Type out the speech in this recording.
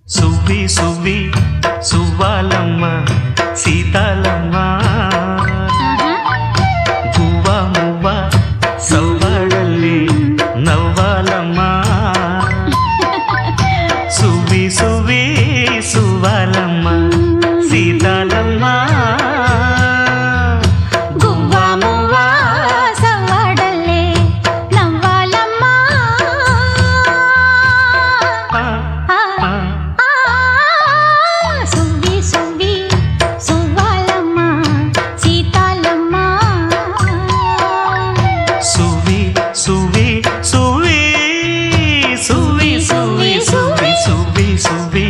సువ్వి సువ్వి సువ్వాలమ్మ సీతాలమ్మ గువ్వ మువ్వ సవ్వాడల్లి నవ్వాలమ్మ సువ్వి సువ్వి సువ్వాలమ్మ సీతాలమ్మ సువ్వి సువ్వి సువ్వి సువ్వి సువ్వి